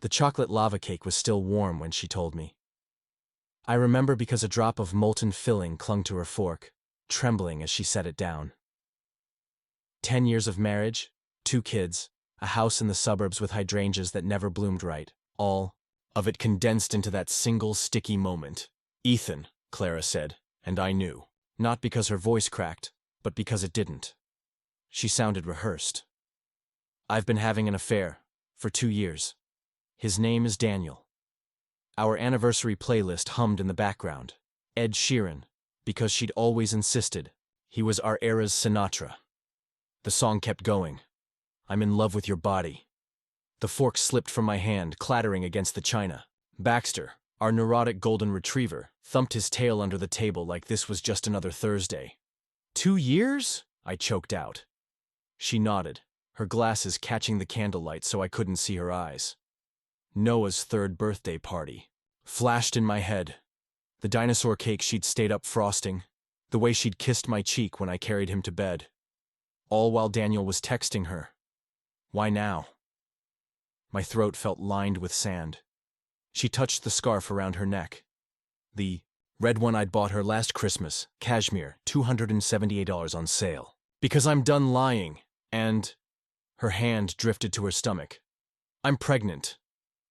The chocolate lava cake was still warm when she told me. I remember because a drop of molten filling clung to her fork, trembling as she set it down. 10 years of marriage, 2 kids, a house in the suburbs with hydrangeas that never bloomed right, all of it condensed into that single sticky moment. "Ethan," Clara said, and I knew. Not because her voice cracked, but because it didn't. She sounded rehearsed. "I've been having an affair for 2 years. His name is Daniel." Our anniversary playlist hummed in the background. Ed Sheeran, because she'd always insisted. He was our era's Sinatra. The song kept going. "I'm in love with your body." The fork slipped from my hand, clattering against the china. Baxter, our neurotic golden retriever, thumped his tail under the table like this was just another Thursday. 2 years? I choked out. She nodded, her glasses catching the candlelight so I couldn't see her eyes. Noah's 3rd birthday party flashed in my head. The dinosaur cake she'd stayed up frosting, the way she'd kissed my cheek when I carried him to bed. All while Daniel was texting her. Why now? My throat felt lined with sand. She touched the scarf around her neck. The red one I'd bought her last Christmas, cashmere, $278 on sale. "Because I'm done lying," and her hand drifted to her stomach. "I'm pregnant."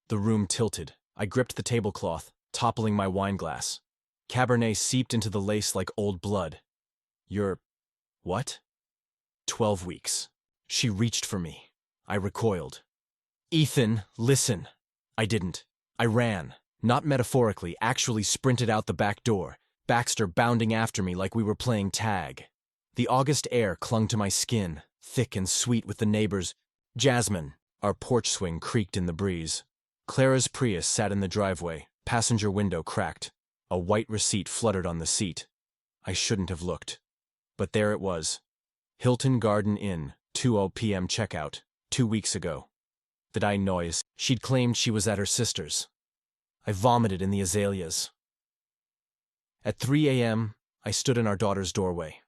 The room tilted. I gripped the tablecloth, toppling my wineglass. Cabernet seeped into the lace like old blood. "You're... what?" 12 weeks. She reached for me. I recoiled. "Ethan, listen." I didn't. I ran. Not metaphorically, actually sprinted out the back door, Baxter bounding after me like we were playing tag. The August air clung to my skin, thick and sweet with the neighbors. Jasmine, our porch swing creaked in the breeze. Clara's Prius sat in the driveway, passenger window cracked. A white receipt fluttered on the seat. I shouldn't have looked. But there it was. Hilton Garden Inn, 2:00 p.m. checkout, 2 weeks ago. The die noise. She'd claimed she was at her sister's. I vomited in the azaleas. At 3 a.m., I stood in our daughter's doorway.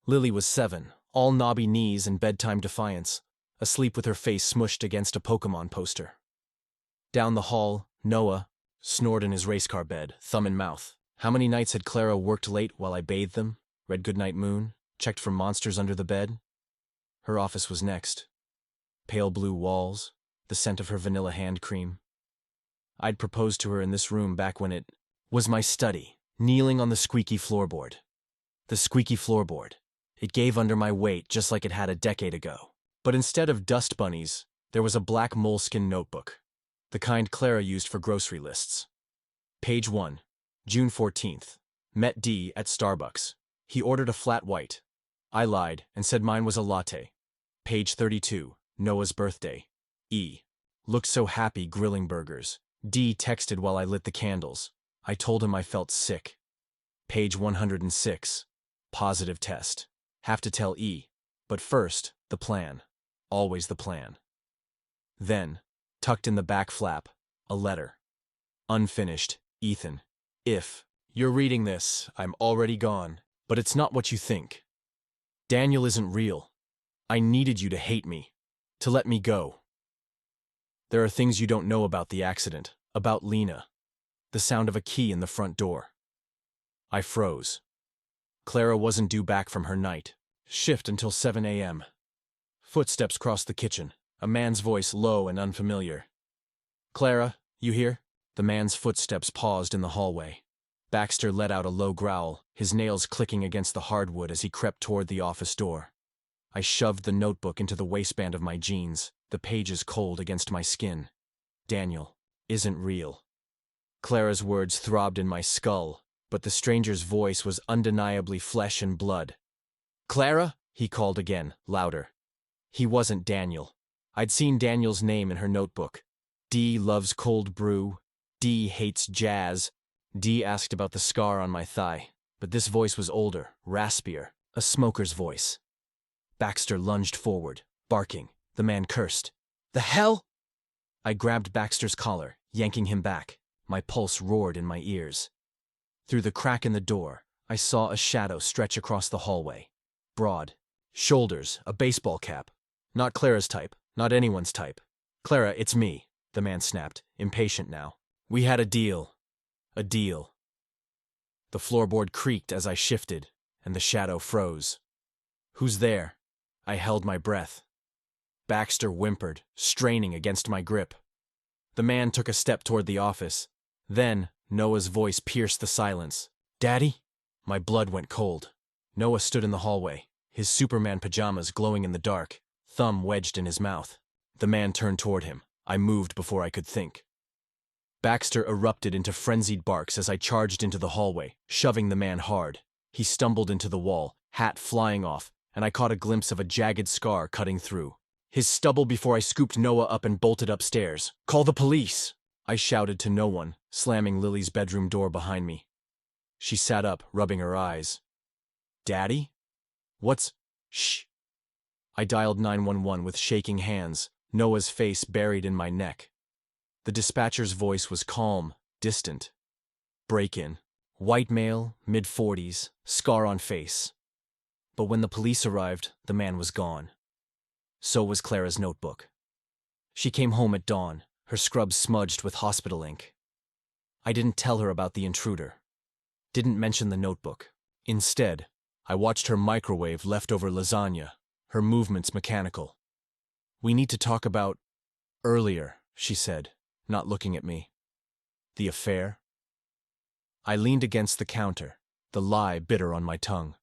Lily was 7, all knobby knees and bedtime defiance, asleep with her face smushed against a Pokemon poster. Down the hall, Noah snored in his race car bed, thumb in mouth. How many nights had Clara worked late while I bathed them, read Goodnight Moon, checked for monsters under the bed? Her office was next. Pale blue walls, the scent of her vanilla hand cream. I'd proposed to her in this room back when it was my study, kneeling on the squeaky floorboard. The squeaky floorboard. It gave under my weight just like it had a decade ago. But instead of dust bunnies, there was a black moleskin notebook. The kind Clara used for grocery lists. Page 1, June 14th. Met D at Starbucks. He ordered a flat white. I lied and said mine was a latte. Page 32, Noah's birthday. E. Looked so happy grilling burgers. D texted while I lit the candles. I told him I felt sick. Page 106, positive test. Have to tell E. But first, the plan. Always the plan. Then, tucked in the back flap, a letter. Unfinished, Ethan. If you're reading this, I'm already gone, but it's not what you think. Daniel isn't real. I needed you to hate me, to let me go. There are things you don't know about the accident, about Lena. The sound of a key in the front door. I froze. Clara wasn't due back from her night shift until 7 a.m. Footsteps crossed the kitchen, a man's voice low and unfamiliar. "Clara, you here?" The man's footsteps paused in the hallway. Baxter let out a low growl, his nails clicking against the hardwood as he crept toward the office door. I shoved the notebook into the waistband of my jeans, the pages cold against my skin. Daniel isn't real. Clara's words throbbed in my skull, but the stranger's voice was undeniably flesh and blood. "Clara?" he called again, louder. He wasn't Daniel. I'd seen Daniel's name in her notebook. D loves cold brew. D hates jazz. D asked about the scar on my thigh, but this voice was older, raspier, a smoker's voice. Baxter lunged forward, barking. The man cursed. "The hell?" I grabbed Baxter's collar, yanking him back. My pulse roared in my ears. Through the crack in the door, I saw a shadow stretch across the hallway. Broad. Shoulders, a baseball cap. Not Clara's type, not anyone's type. "Clara, it's me." the man snapped, impatient now. We had a deal. A deal. The floorboard creaked as I shifted, and the shadow froze. Who's there? I held my breath. Baxter whimpered, straining against my grip. The man took a step toward the office. Then, Noah's voice pierced the silence. Daddy? My blood went cold. Noah stood in the hallway, his Superman pajamas glowing in the dark, thumb wedged in his mouth. The man turned toward him. I moved before I could think. Baxter erupted into frenzied barks as I charged into the hallway, shoving the man hard. He stumbled into the wall, hat flying off, and I caught a glimpse of a jagged scar cutting through. His stubble before I scooped Noah up and bolted upstairs. Call the police! I shouted to no one, slamming Lily's bedroom door behind me. She sat up, rubbing her eyes. Daddy? What's… Shh! I dialed 911 with shaking hands, Noah's face buried in my neck. The dispatcher's voice was calm, distant. Break-in. White male, mid-40s, scar on face. But when the police arrived, the man was gone. So was Clara's notebook. She came home at dawn, her scrubs smudged with hospital ink. I didn't tell her about the intruder. Didn't mention the notebook. Instead, I watched her microwave leftover lasagna, her movements mechanical. We need to talk about… Earlier, she said, not looking at me. The affair? I leaned against the counter, the lie bitter on my tongue.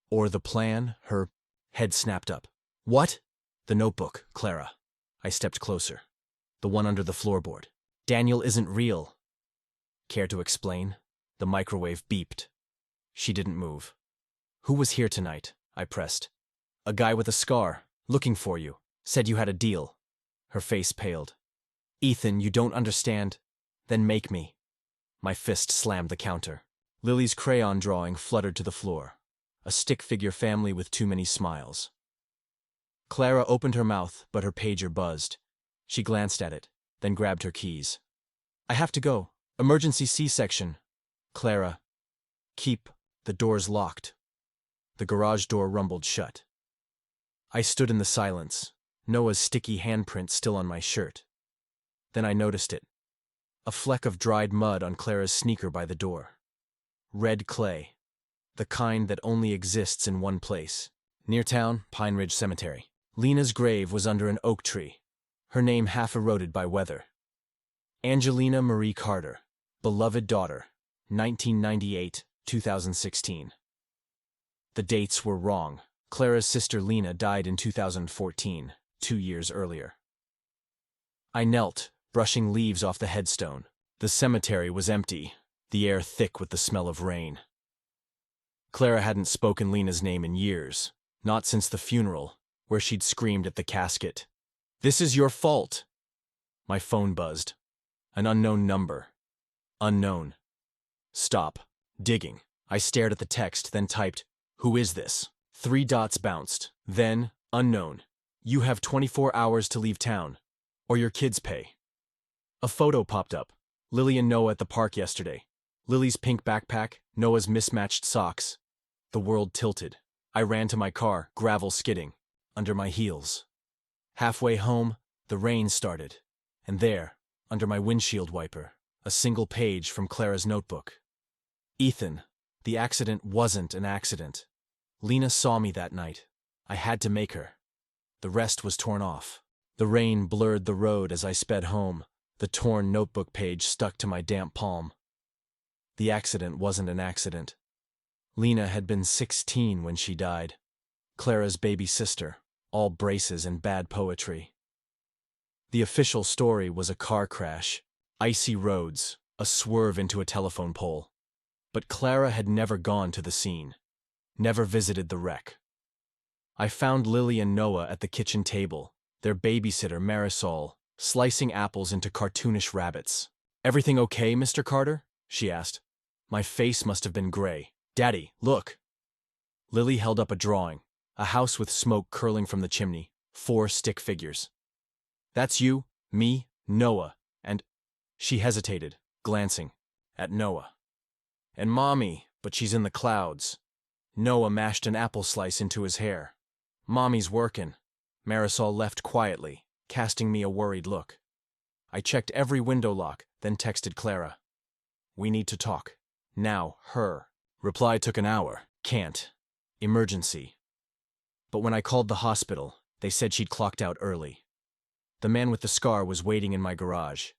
Or the plan, her head snapped up. What? The notebook, Clara. I stepped closer. The one under the floorboard. Daniel isn't real. Care to explain? The microwave beeped. She didn't move. Who was here tonight? I pressed. A guy with a scar, looking for you. Said you had a deal. Her face paled. Ethan, you don't understand. Then make me. My fist slammed the counter. Lily's crayon drawing fluttered to the floor. A stick figure family with too many smiles. Clara opened her mouth, but her pager buzzed. She glanced at it, then grabbed her keys. I have to go. Emergency C-section. Clara. Keep. The door's locked. The garage door rumbled shut. I stood in the silence, Noah's sticky handprint still on my shirt. Then I noticed it. A fleck of dried mud on Clara's sneaker by the door. Red clay. The kind that only exists in one place. Near town, Pine Ridge Cemetery. Lena's grave was under an oak tree, her name half eroded by weather. Angelina Marie Carter, beloved daughter, 1998-2016. The dates were wrong. Clara's sister Lena died in 2014, 2 years earlier. I knelt, brushing leaves off the headstone. The cemetery was empty, the air thick with the smell of rain. Clara hadn't spoken Lena's name in years, not since the funeral, where she'd screamed at the casket. This is your fault! My phone buzzed. An unknown number. Unknown. Stop. Digging. I stared at the text, then typed, Who is this? 3 dots bounced. Then, unknown. You have 24 hours to leave town, or your kids pay. A photo popped up. Lily and Noah at the park yesterday. Lily's pink backpack, Noah's mismatched socks. The world tilted. I ran to my car, gravel skidding, under my heels. Halfway home, the rain started. And there, under my windshield wiper, a single page from Clara's notebook. Ethan, the accident wasn't an accident. Lena saw me that night. I had to make her. The rest was torn off. The rain blurred the road as I sped home, the torn notebook page stuck to my damp palm. The accident wasn't an accident. Lena had been 16 when she died. Clara's baby sister, all braces and bad poetry. The official story was a car crash, icy roads, a swerve into a telephone pole. But Clara had never gone to the scene, never visited the wreck. I found Lily and Noah at the kitchen table, their babysitter Marisol, slicing apples into cartoonish rabbits. Everything okay, Mr. Carter? She asked. My face must have been gray. Daddy, look. Lily held up a drawing, a house with smoke curling from the chimney, 4 stick figures. That's you, me, Noah, and… She hesitated, glancing at Noah. And Mommy, but she's in the clouds. Noah mashed an apple slice into his hair. Mommy's workin'. Marisol left quietly, casting me a worried look. I checked every window lock, then texted Clara. We need to talk. Now, her. Reply took an hour. Can't. Emergency. But when I called the hospital, they said she'd clocked out early. The man with the scar was waiting in my garage.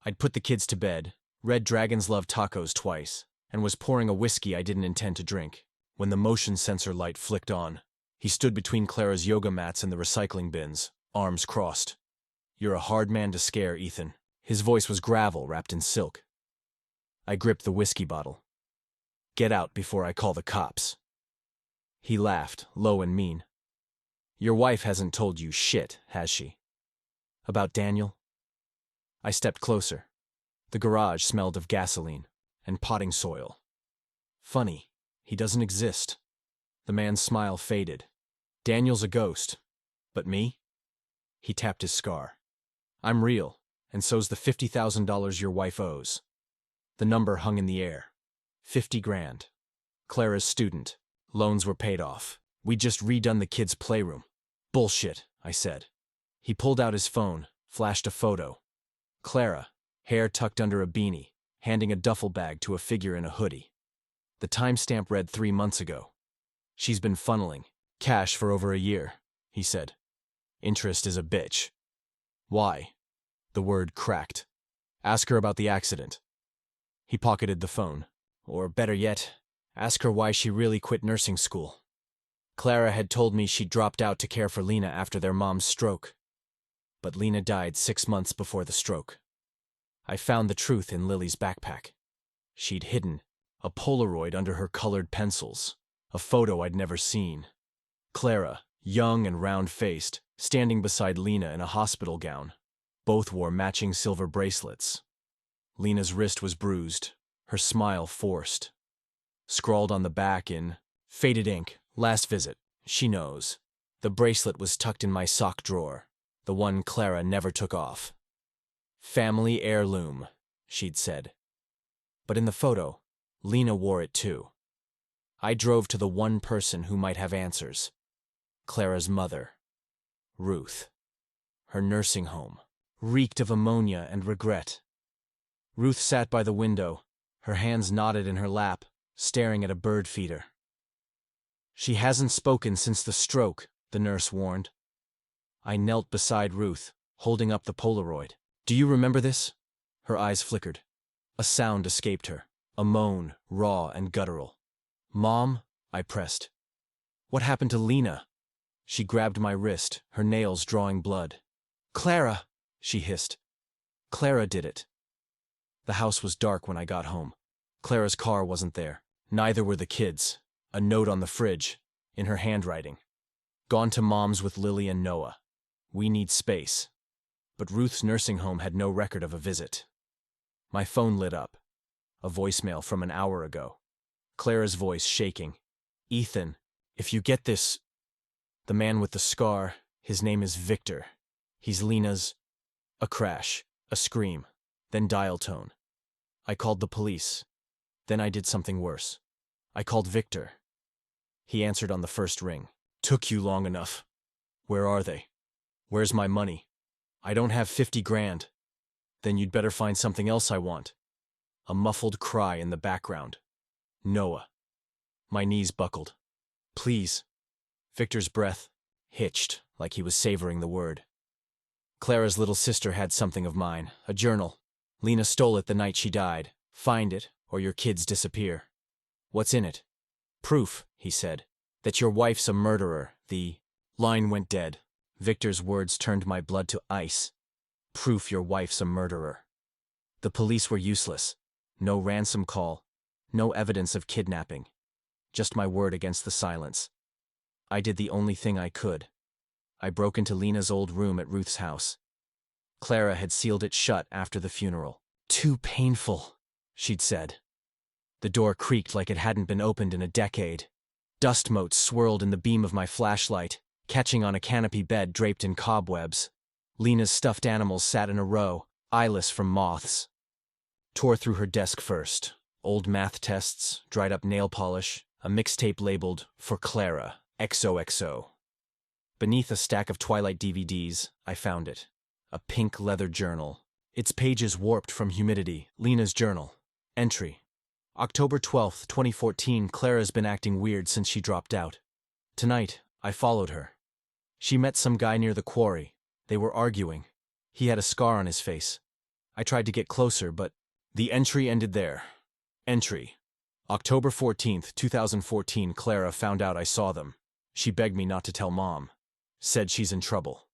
I'd put the kids to bed, read Dragons Love Tacos twice, and was pouring a whiskey I didn't intend to drink, when the motion sensor light flicked on. He stood between Clara's yoga mats and the recycling bins, arms crossed. You're a hard man to scare, Ethan. His voice was gravel wrapped in silk. I gripped the whiskey bottle. Get out before I call the cops. He laughed, low and mean. Your wife hasn't told you shit, has she? About Daniel? I stepped closer. The garage smelled of gasoline and potting soil. Funny, he doesn't exist. The man's smile faded. Daniel's a ghost. But me? He tapped his scar. I'm real, and so's the $50,000 your wife owes. The number hung in the air. 50 grand. Clara's student. Loans were paid off. We'd just redone the kids' playroom. Bullshit, I said. He pulled out his phone, flashed a photo. Clara, hair tucked under a beanie, handing a duffel bag to a figure in a hoodie. The timestamp read 3 months ago. She's been funneling cash for over a year, he said. Interest is a bitch. Why? The word cracked. Ask her about the accident. He pocketed the phone. Or better yet, ask her why she really quit nursing school. Clara had told me she'd dropped out to care for Lena after their mom's stroke. But Lena died 6 months before the stroke. I found the truth in Lily's backpack. She'd hidden a Polaroid under her colored pencils, a photo I'd never seen. Clara, young and round-faced, standing beside Lena in a hospital gown. Both wore matching silver bracelets. Lena's wrist was bruised, her smile forced. Scrawled on the back in faded ink, last visit, she knows. The bracelet was tucked in my sock drawer, the one Clara never took off. Family heirloom, she'd said. But in the photo, Lena wore it too. I drove to the one person who might have answers. Clara's mother, Ruth. Her nursing home reeked of ammonia and regret. Ruth sat by the window, her hands knotted in her lap, staring at a bird feeder. She hasn't spoken since the stroke, the nurse warned. I knelt beside Ruth, holding up the Polaroid. Do you remember this? Her eyes flickered. A sound escaped her, a moan, raw and guttural. Mom, I pressed. What happened to Lena? She grabbed my wrist, her nails drawing blood. Clara, she hissed. Clara did it. The house was dark when I got home. Clara's car wasn't there. Neither were the kids. A note on the fridge, in her handwriting. Gone to Mom's with Lily and Noah. We need space. But Ruth's nursing home had no record of a visit. My phone lit up. A voicemail from an hour ago. Clara's voice shaking. Ethan, if you get this... The man with the scar, his name is Victor. He's Lena's... A crash, a scream, then dial tone. I called the police. Then I did something worse. I called Victor. He answered on the first ring. Took you long enough. Where are they? Where's my money? I don't have 50 grand. Then you'd better find something else I want. A muffled cry in the background. Noah. My knees buckled. Please. Victor's breath hitched, like he was savoring the word. Clara's little sister had something of mine, a journal. Lena stole it the night she died. Find it, or your kids disappear. What's in it? Proof, he said, that your wife's a murderer. The line went dead. Victor's words turned my blood to ice. Proof your wife's a murderer. The police were useless. No ransom call. No evidence of kidnapping. Just my word against the silence. I did the only thing I could. I broke into Lena's old room at Ruth's house. Clara had sealed it shut after the funeral. Too painful, she'd said. The door creaked like it hadn't been opened in a decade. Dust motes swirled in the beam of my flashlight, catching on a canopy bed draped in cobwebs. Lena's stuffed animals sat in a row, eyeless from moths. Tore through her desk first. Old math tests, dried up nail polish, a mixtape labeled, For Clara, XOXO. Beneath a stack of Twilight DVDs, I found it. A pink leather journal. Its pages warped from humidity. Lena's journal. Entry. October 12th, 2014. Clara's been acting weird since she dropped out. Tonight, I followed her. She met some guy near the quarry. They were arguing. He had a scar on his face. I tried to get closer, but the entry ended there. Entry. October 14th, 2014. Clara found out I saw them. She begged me not to tell Mom. Said she's in trouble.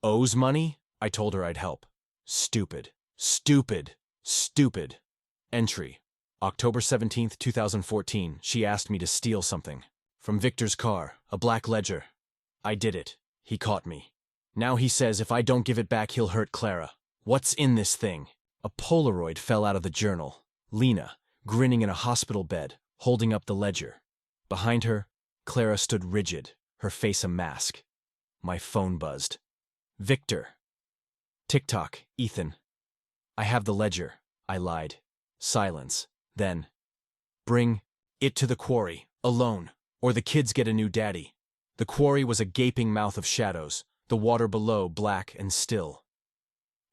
Owes money? I told her I'd help. Stupid. Stupid. Stupid. Entry. October 17th, 2014. She asked me to steal something. From Victor's car, a black ledger. I did it. He caught me. Now he says if I don't give it back, he'll hurt Clara. What's in this thing? A Polaroid fell out of the journal. Lena, grinning in a hospital bed, holding up the ledger. Behind her, Clara stood rigid, her face a mask. My phone buzzed. Victor. TikTok, Ethan. I have the ledger. I lied. Silence. Then. Bring it to the quarry, alone, or the kids get a new daddy. The quarry was a gaping mouth of shadows, the water below black and still.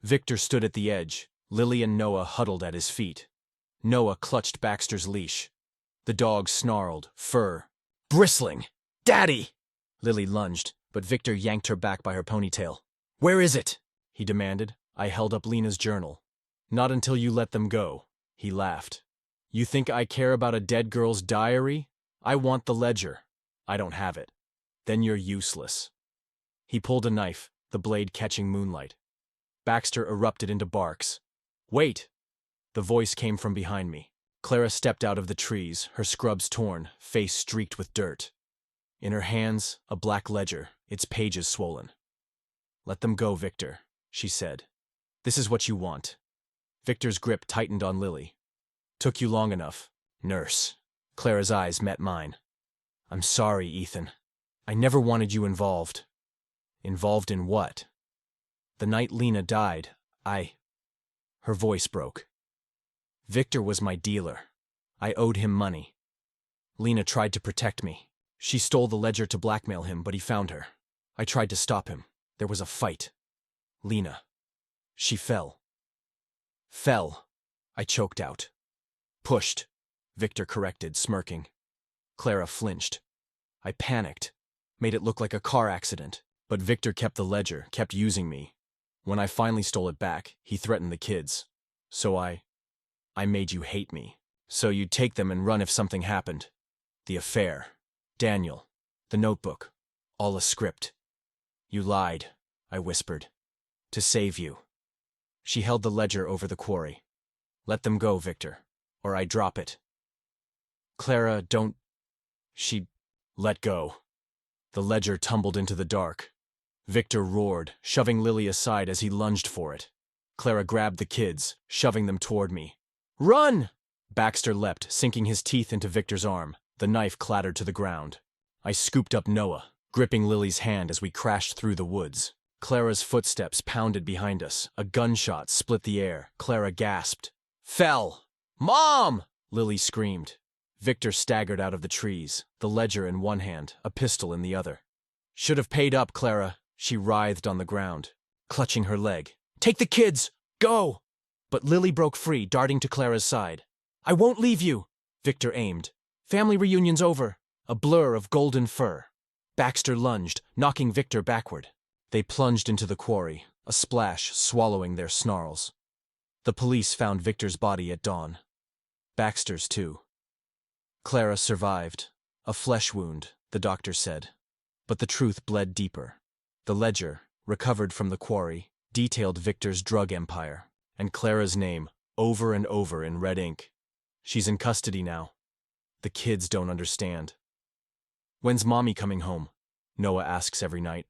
Victor stood at the edge, Lily and Noah huddled at his feet. Noah clutched Baxter's leash. The dog snarled, fur bristling. Daddy! Lily lunged, but Victor yanked her back by her ponytail. Where is it? He demanded. I held up Lena's journal. Not until you let them go. He laughed. You think I care about a dead girl's diary? I want the ledger. I don't have it. Then you're useless. He pulled a knife, the blade catching moonlight. Baxter erupted into barks. Wait! The voice came from behind me. Clara stepped out of the trees, her scrubs torn, face streaked with dirt. In her hands, a black ledger, its pages swollen. Let them go, Victor, she said. This is what you want. Victor's grip tightened on Lily. Took you long enough, nurse. Clara's eyes met mine. I'm sorry, Ethan. I never wanted you involved. Involved in what? The night Lena died, Her voice broke. Victor was my dealer. I owed him money. Lena tried to protect me. She stole the ledger to blackmail him, but he found her. I tried to stop him. There was a fight. Lena. She fell. Fell. I choked out. Pushed. Victor corrected, smirking. Clara flinched. I panicked. Made it look like a car accident. But Victor kept the ledger, kept using me. When I finally stole it back, he threatened the kids. So I made you hate me. So you'd take them and run if something happened. The affair. Daniel. The notebook. All a script. You lied, I whispered. To save you. She held the ledger over the quarry. Let them go, Victor, or I drop it. Clara, don't... She let go. The ledger tumbled into the dark. Victor roared, shoving Lily aside as he lunged for it. Clara grabbed the kids, shoving them toward me. Run! Baxter leapt, sinking his teeth into Victor's arm. The knife clattered to the ground. I scooped up Noah, gripping Lily's hand as we crashed through the woods. Clara's footsteps pounded behind us. A gunshot split the air. Clara gasped. Fell! Mom! Lily screamed. Victor staggered out of the trees, the ledger in one hand, a pistol in the other. Should have paid up, Clara. She writhed on the ground, clutching her leg. Take the kids! Go! But Lily broke free, darting to Clara's side. I won't leave you! Victor aimed. Family reunion's over. A blur of golden fur. Baxter lunged, knocking Victor backward. They plunged into the quarry, a splash swallowing their snarls. The police found Victor's body at dawn. Baxter's too. Clara survived. A flesh wound, the doctor said. But the truth bled deeper. The ledger, recovered from the quarry, detailed Victor's drug empire, and Clara's name, over and over in red ink. She's in custody now. The kids don't understand. When's Mommy coming home? Noah asks every night.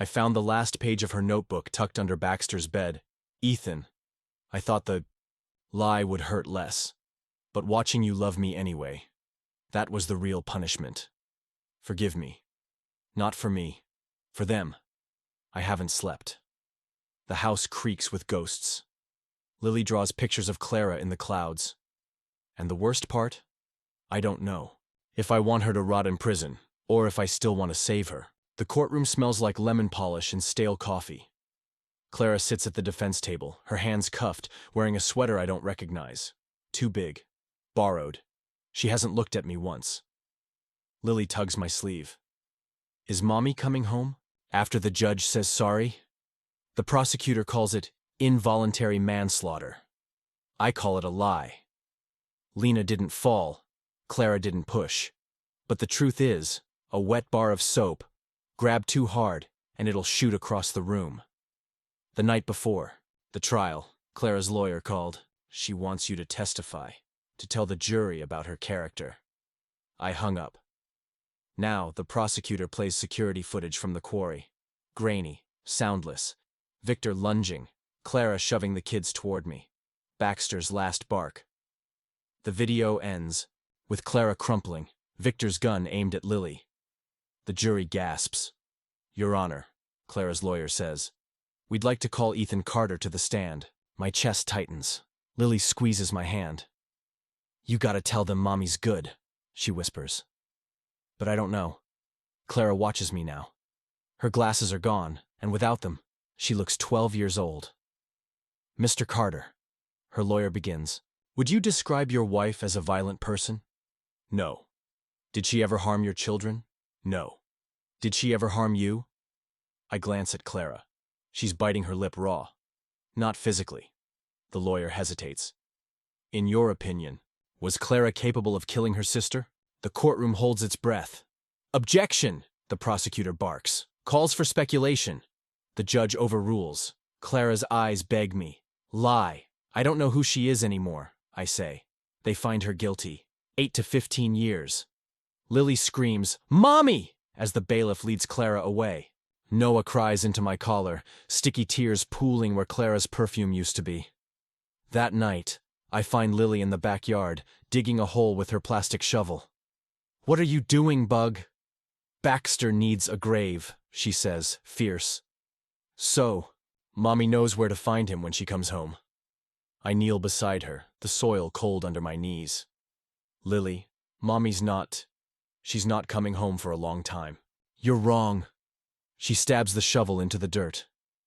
I found the last page of her notebook tucked under Baxter's bed. Ethan, I thought the lie would hurt less. But watching you love me anyway, that was the real punishment. Forgive me. Not for me. For them. I haven't slept. The house creaks with ghosts. Lily draws pictures of Clara in the clouds. And the worst part? I don't know. If I want her to rot in prison, or if I still want to save her. The courtroom smells like lemon polish and stale coffee. Clara sits at the defense table, her hands cuffed, wearing a sweater I don't recognize. Too big. Borrowed. She hasn't looked at me once. Lily tugs my sleeve. Is Mommy coming home? After the judge says sorry? The prosecutor calls it involuntary manslaughter. I call it a lie. Lena didn't fall. Clara didn't push. But the truth is, a wet bar of soap, grab too hard, and it'll shoot across the room. The night before, the trial, Clara's lawyer called. She wants you to testify, to tell the jury about her character. I hung up. Now, the prosecutor plays security footage from the quarry. Grainy, soundless. Victor lunging, Clara shoving the kids toward me. Baxter's last bark. The video ends, with Clara crumpling, Victor's gun aimed at Lily. The jury gasps. Your Honor, Clara's lawyer says. We'd like to call Ethan Carter to the stand. My chest tightens. Lily squeezes my hand. You gotta tell them Mommy's good, she whispers. But I don't know. Clara watches me now. Her glasses are gone, and without them, she looks 12 years old. Mr. Carter, her lawyer begins, would you describe your wife as a violent person? No. Did she ever harm your children? No. Did she ever harm you? I glance at Clara. She's biting her lip raw. Not physically. The lawyer hesitates. In your opinion, was Clara capable of killing her sister? The courtroom holds its breath. Objection, the prosecutor barks. Calls for speculation. The judge overrules. Clara's eyes beg me. Lie. I don't know who she is anymore, I say. They find her guilty. 8 to 15 years. Lily screams, Mommy! As the bailiff leads Clara away. Noah cries into my collar, sticky tears pooling where Clara's perfume used to be. That night, I find Lily in the backyard, digging a hole with her plastic shovel. What are you doing, Bug? Baxter needs a grave, she says, fierce. So, Mommy knows where to find him when she comes home. I kneel beside her, the soil cold under my knees. Lily, Mommy's not. She's not coming home for a long time. You're wrong. She stabs the shovel into the dirt.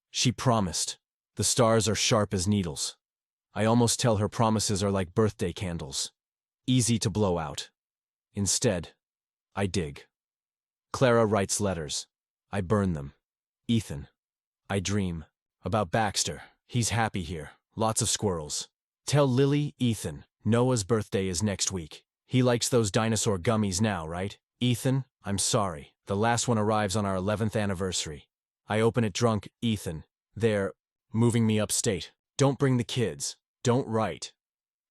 She promised. The stars are sharp as needles. I almost tell her promises are like birthday candles. Easy to blow out. Instead, I dig. Clara writes letters. I burn them. Ethan. I dream. About Baxter. He's happy here. Lots of squirrels. Tell Lily, Ethan, Noah's birthday is next week. He likes those dinosaur gummies now, right? Ethan, I'm sorry. The last one arrives on our 11th anniversary. I open it drunk, Ethan. They're moving me upstate. Don't bring the kids. Don't write.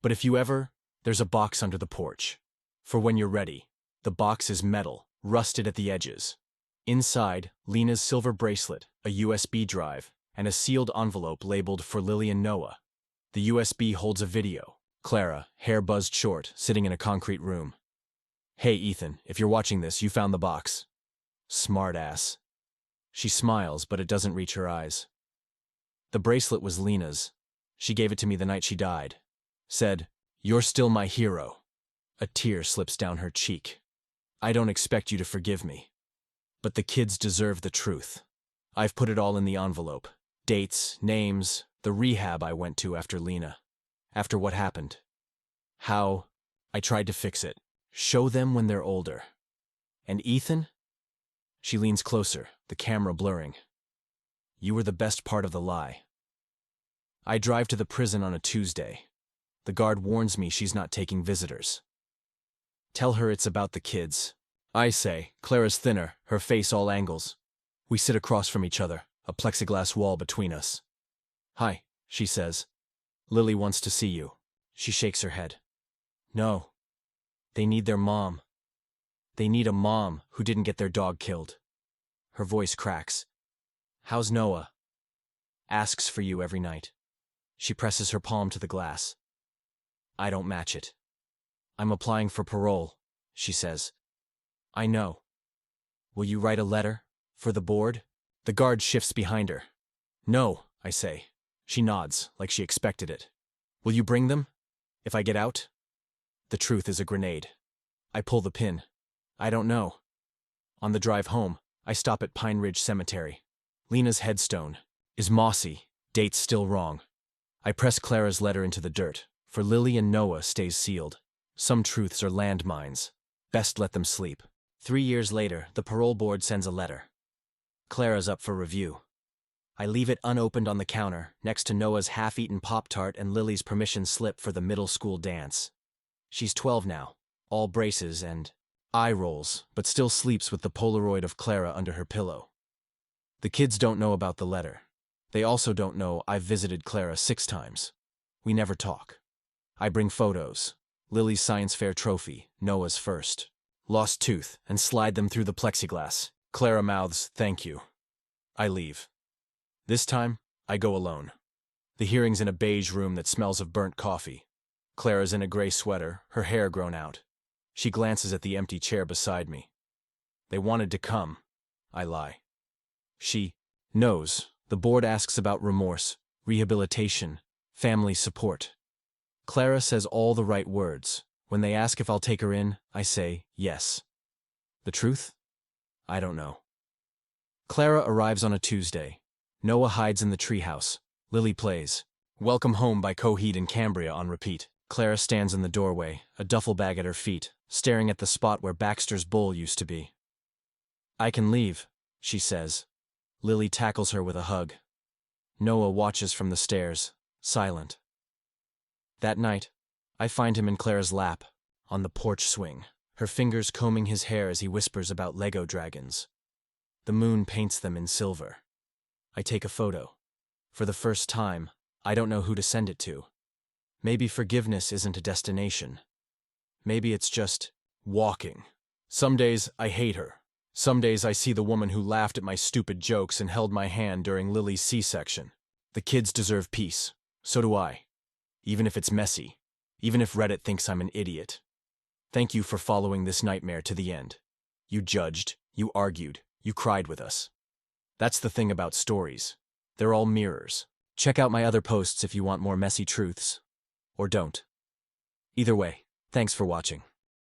But if you ever, there's a box under the porch. For when you're ready. The box is metal, rusted at the edges. Inside, Lena's silver bracelet, a USB drive, and a sealed envelope labeled for Lily and Noah. The USB holds a video. Clara, hair buzzed short, sitting in a concrete room. Hey, Ethan, if you're watching this, you found the box. Smart ass. She smiles, but it doesn't reach her eyes. The bracelet was Lena's. She gave it to me the night she died. Said, "You're still my hero." A tear slips down her cheek. I don't expect you to forgive me. But the kids deserve the truth. I've put it all in the envelope. Dates, names, the rehab I went to after Lena. After what happened. How I tried to fix it. Show them when they're older. And Ethan? She leans closer, the camera blurring. You were the best part of the lie. I drive to the prison on a Tuesday. The guard warns me she's not taking visitors. Tell her it's about the kids. I say, Clara's thinner, her face all angles. We sit across from each other, a plexiglass wall between us. Hi, she says. Lily wants to see you. She shakes her head. No. They need their mom. They need a mom who didn't get their dog killed. Her voice cracks. How's Noah? Asks for you every night. She presses her palm to the glass. I don't match it. I'm applying for parole, she says. I know. Will you write a letter? For the board? The guard shifts behind her. No, I say. She nods, like she expected it. Will you bring them? If I get out? The truth is a grenade. I pull the pin. I don't know. On the drive home, I stop at Pine Ridge Cemetery. Lena's headstone. Is mossy, date's still wrong. I press Clara's letter into the dirt, for Lily and Noah stays sealed. Some truths are landmines. Best let them sleep. 3 years later, the parole board sends a letter. Clara's up for review. I leave it unopened on the counter, next to Noah's half-eaten Pop-Tart and Lily's permission slip for the middle school dance. She's 12 now, all braces and eye rolls, but still sleeps with the Polaroid of Clara under her pillow. The kids don't know about the letter. They also don't know I've visited Clara 6 times. We never talk. I bring photos. Lily's science fair trophy, Noah's first. Lost tooth, and slide them through the plexiglass. Clara mouths, "Thank you." I leave. This time, I go alone. The hearing's in a beige room that smells of burnt coffee. Clara's in a gray sweater, her hair grown out. She glances at the empty chair beside me. They wanted to come. I lie. She knows. The board asks about remorse, rehabilitation, family support. Clara says all the right words. When they ask if I'll take her in, I say yes. The truth? I don't know. Clara arrives on a Tuesday. Noah hides in the treehouse. Lily plays Welcome Home by Coheed and Cambria on repeat. Clara stands in the doorway, a duffel bag at her feet, staring at the spot where Baxter's Bull used to be. I can leave, she says. Lily tackles her with a hug. Noah watches from the stairs, silent. That night, I find him in Clara's lap, on the porch swing, her fingers combing his hair as he whispers about Lego dragons. The moon paints them in silver. I take a photo. For the first time, I don't know who to send it to. Maybe forgiveness isn't a destination. Maybe it's just walking. Some days I hate her. Some days I see the woman who laughed at my stupid jokes and held my hand during Lily's C-section. The kids deserve peace. So do I. Even if it's messy. Even if Reddit thinks I'm an idiot. Thank you for following this nightmare to the end. You judged, you argued, you cried with us. That's the thing about stories. They're all mirrors. Check out my other posts if you want more messy truths. Or don't. Either way, thanks for watching.